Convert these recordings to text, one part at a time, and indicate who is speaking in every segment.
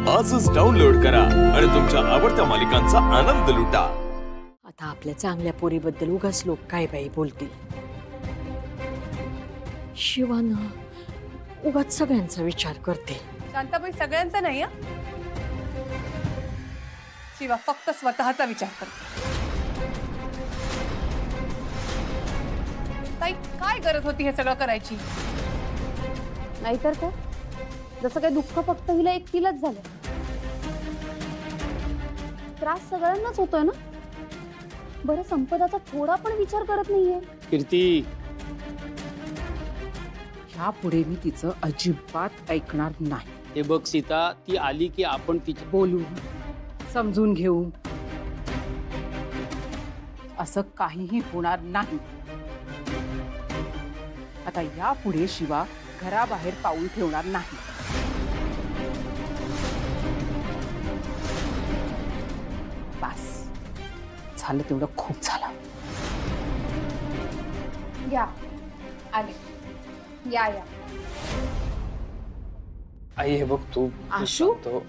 Speaker 1: आजच डाउनलोड करा आणि तुमच्या आवडत्या मालिकांचा आनंद लुटा।
Speaker 2: आता आपल्या चांगल्या पोरीबद्दल उगाच लोक काय बाई बोलतील। शिवानं उगाच सगळ्यांचा विचार करते।
Speaker 3: शांताबाई सगळ्यांचा नाही हा, शिवा फक्त स्वतःचा विचार करते। ताई काय गरज होती हे सगळं करायची?
Speaker 4: नाहीतर काय, जसं काही दुःख फक्त हिला एकटीलाच झालं, त्रास सगळ्यांनाच होतोय ना। बरं संपदाचा थोडा पण विचार करत नाहीये।
Speaker 5: कीर्ती,
Speaker 6: ह्या पुढे मी तिचं अजिबात ऐकणार नाही।
Speaker 5: हे बघ सीता, ती आली की आपण तिची
Speaker 6: बोलू, समजून घेऊ, असं काहीही होणार नाही। आता यापुढे शिवा घराबाहेर पाऊल ठेवणार नाही। बस झालं, तेवढं खूप झालं।
Speaker 4: या आले, या या।
Speaker 7: आई हे बघ तू
Speaker 6: आशू?
Speaker 7: तो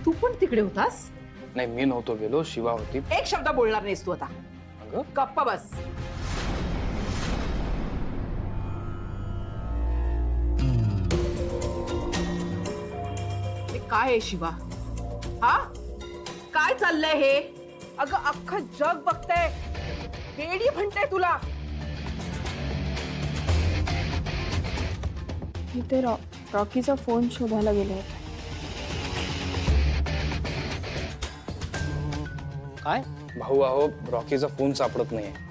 Speaker 6: तू पण तिकडे होतास?
Speaker 7: नाही, मी नव्हतो गेलो, शिवा होती।
Speaker 6: एक शब्द बोलणार नाहीस तू आता।
Speaker 7: अगं
Speaker 6: गप्पा बस। हे काय आहे शिवा? हा काय चाललंय हे? अगं अख्खं जग बघतंय, वेडी म्हणते तुला।
Speaker 4: मी ते रॉकीचा फोन शोधायला गेले होते।
Speaker 5: काय?
Speaker 7: भाऊ अहो, रॉकीचा फोन सापडत नाहीये।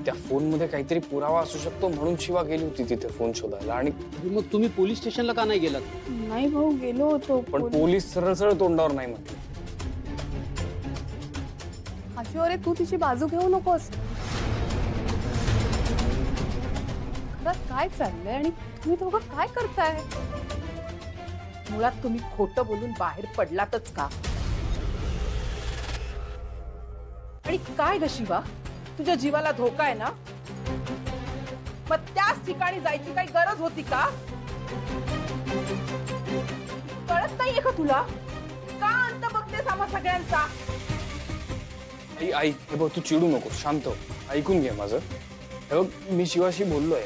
Speaker 7: त्या फोन मध्ये काहीतरी पुरावा असू शकतो म्हणून शिवा गेली होती तिथे फोन शोधायला। आणि
Speaker 5: मग तुम्ही पोलीस स्टेशनला का नाही गेलात?
Speaker 4: नाही भाऊ, गेलो होतो
Speaker 7: पण पोलीस सरळ सरळ तोंडावर नाही म्हटले।
Speaker 3: आशू अरे तू तिची बाजू घेऊ नकोस। खरंच काय चाललंय आणि तुम्ही दोघं काय करताय?
Speaker 6: मुळात तुम्ही खोटं बोलून बाहेर पडलातच का? आणि काय ग शिवा, तुझ्या जीवाला धोका आहे ना? मग त्याच ठिकाणी जायची काही गरज होती का? कळत नाहीये का तुला? का अंत बघतेस आम्हा सगळ्यांचा?
Speaker 7: आई आई हे बघ, तू चिडू नको, शांत हो, ऐकून घे माझं। हे बघ, मी शिवाशी बोललोय,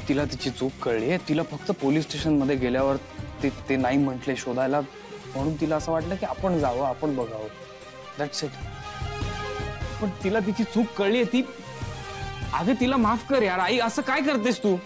Speaker 7: तिला तिची चूक कळली। तिला फक्त पोलीस स्टेशन मध्ये गेल्यावर ते नाही म्हटले शोधायला, म्हणून तिला असं वाटलं की आपण जावं, आपण बघावं, दॅट्स इट। पण तिला तिची चूक कळली, ती अगं तिला माफ कर यार। आई असं काय करतेस तू?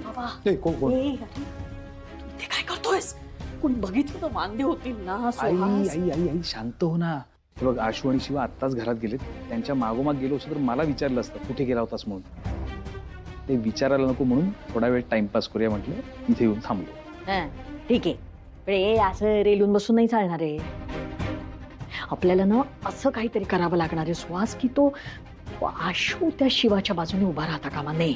Speaker 2: बाबा
Speaker 7: कोण कोण?
Speaker 2: ते काय करतोयस? कोण बघितलं तर वांदे होतील ना।
Speaker 8: आई आई आई आई शांत हो ना। हे बघ, आशू आणि शिवा आत्ताच घरात गेलेत। त्यांच्या मागोमाग गेलो असतो तर मला विचारलं असतं कुठे गेला होतास म्हणून। ते विचारायला नको म्हणून थोडा वेळ टाइमपास करूया म्हटलं, इथे येऊन थांबलो।
Speaker 2: ठीक आहे, पण असं रेलून बसून नाही चालणार आहे। आपल्याला ना असं काहीतरी करावं लागणार आहे सुहास, की तो आशू त्या शिवाच्या बाजूने उभा राहता कामा नये।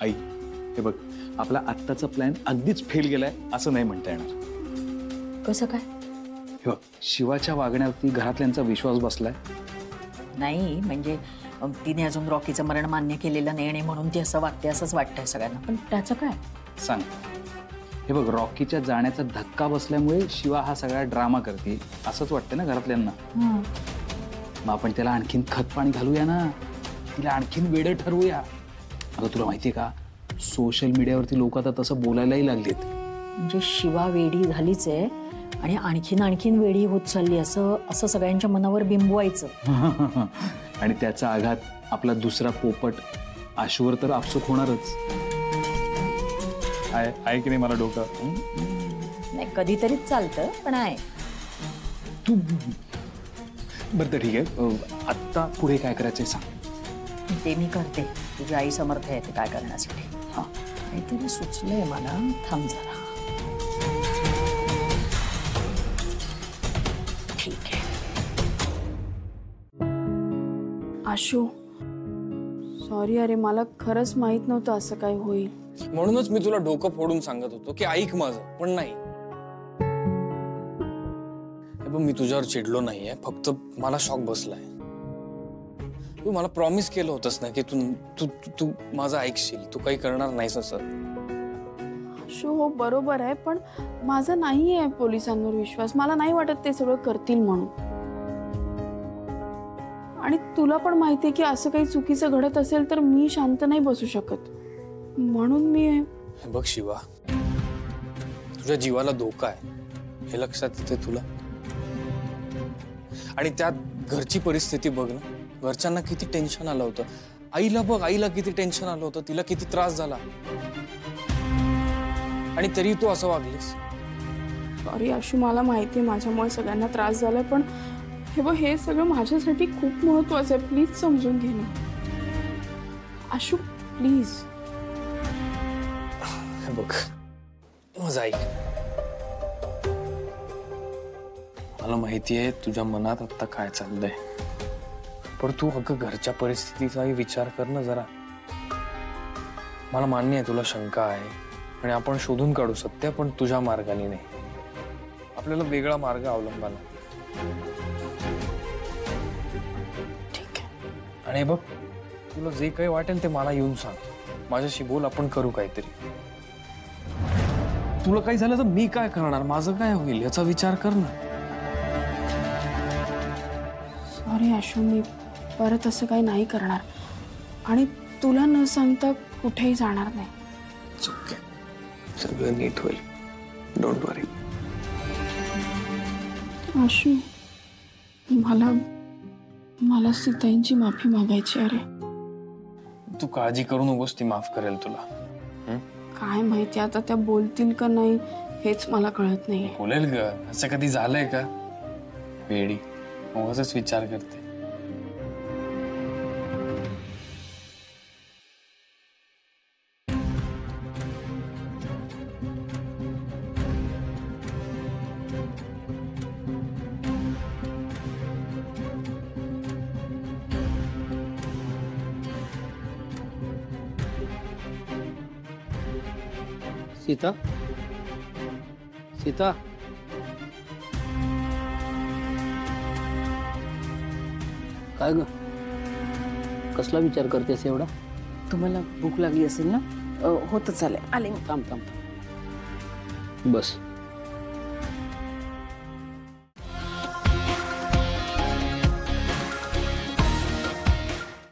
Speaker 8: आई हे बघ, आपला आत्ताचा प्लॅन अगदीच फेल गेलाय असं नाही म्हणता येणार।
Speaker 2: कसं काय?
Speaker 8: हे बघ, शिवाच्या वागण्यावरती घरातल्यांचा विश्वास बसलाय।
Speaker 2: नाही म्हणजे तिने अजून रॉकीचं मरण मान्य केलेलं नाही आणि म्हणून ती असं वागते, असंच वाटतंय सगळ्यांना। पण त्याचं काय
Speaker 8: सांग? हे बघ, रॉकीच्या जाण्याचा धक्का बसल्यामुळे शिवा हा सगळा ड्रामा करते असंच वाटतं ना घरातल्यांना। मग आपण त्याला आणखीन खत पाणी घालूया ना, तिला आणखीन वेडं ठरवूया। अगं तुला माहितीये का, सोशल मीडियावरती लोक आता तसं बोलायलाही लागलेत।
Speaker 2: म्हणजे शिवा वेडी झालीच आहे आणि आणखीन वेडी होत चालली, असं सगळ्यांच्या मनावर बिंबवायचं।
Speaker 8: आणि त्याचा आघात आपला दुसरा पोपट आशूवर तर आपसूक होणारच। आहे की नाही मला डोकं?
Speaker 2: नाही कधीतरीच चालतं, पण आहे
Speaker 8: तू बरं तर ठीक आहे, आत्ता पुढे काय करायचंय सांग.
Speaker 2: ते मी करते. तुझी आई समर्थ आहे ते काय करण्यासाठी. हा काहीतरी सुचलंय मला. थांब जरा. ठीक आहे.
Speaker 3: आशू सॉरी अरे, मला खरंच माहित नव्हतं असं काय होईल.
Speaker 7: म्हणूनच मी तुला डोकं फोडून सांगत होतो की ऐक माझं, पण नाही. हे बघ, मी तुझ्यावर चिडलो नाहीये, फक्त मला शॉक बसलाय. तू मला प्रॉमिस केलं होतंस ना की तू तू तू माझं ऐकशील, तू काही करणार नाहीस असं.
Speaker 3: आशू हो बरोबर आहे, पण माझा नाही आहे पोलिसांवर विश्वास. मला नाही वाटत ते सगळं करतील म्हणून. आणि तुला पण माहिती आहे की असं काही चुकीचं घडत असेल तर मी शांत नाही बसू शकत. म्हणून मी
Speaker 7: हे बघ शिवा, तुझ्या जीवाला धोका आहे हे लक्षात येते तुला. आणि त्यात घरची परिस्थिती बघ ना, घरच्यांना किती टेन्शन आलं होतं. आईला बघ, आईला किती टेन्शन आलं होतं, तिला किती त्रास झाला. आणि तरी तू असं वागलीस.
Speaker 3: सॉरी आशू, मला माहिती आहे माझ्यामुळे सगळ्यांना त्रास झालाय, पण हे बघ हे सगळं माझ्यासाठी खूप महत्वाचं आहे. प्लीज समजून घे ना आशू, प्लीज.
Speaker 7: हे बघ माझं ऐक, मला माहिती आहे तुझ्या मनात आता काय चाललंय, पण तू अगं घरच्या परिस्थितीचाही विचार कर ना जरा. मला मान्य आहे तुला शंका आहे आणि आपण शोधून काढू सत्य, पण तुझ्या मार्गाने नाही. आपल्याला वेगळा मार्ग अवलंबायला.
Speaker 3: ठीक आहे.
Speaker 7: आणि हे बघ, तुला जे काही वाटेल ते मला येऊन सांग, माझ्याशी बोल, आपण करू काहीतरी. तुला काही झालं तर मी काय करणार, माझं काय होईल याचा विचार कर ना.
Speaker 3: सॉरी आशू, मी परत असं काही नाही करणार आणि तुला न सांगता कुठेही जाणार नाही.
Speaker 7: ओके, सगळं नीट होईल, डोंट वरी.
Speaker 3: आशू, मला सीताईंची माफी मागायची. अरे
Speaker 7: तू काळजी करू नकोस, ती माफ करेल तुला.
Speaker 3: काय माहिती आता त्या बोलतील का नाही हेच मला कळत नाहीये.
Speaker 7: बोलेल ग, असं कधी झालंय का? वेडी उगाचच विचार करते.
Speaker 5: सीता, सीता, काय ग, कसला विचार करतेस एवढा?
Speaker 2: तुम्हाला भूक लागली असेल ना? होतं चालेल, आले मी.
Speaker 5: थांब थांब थांब, बस.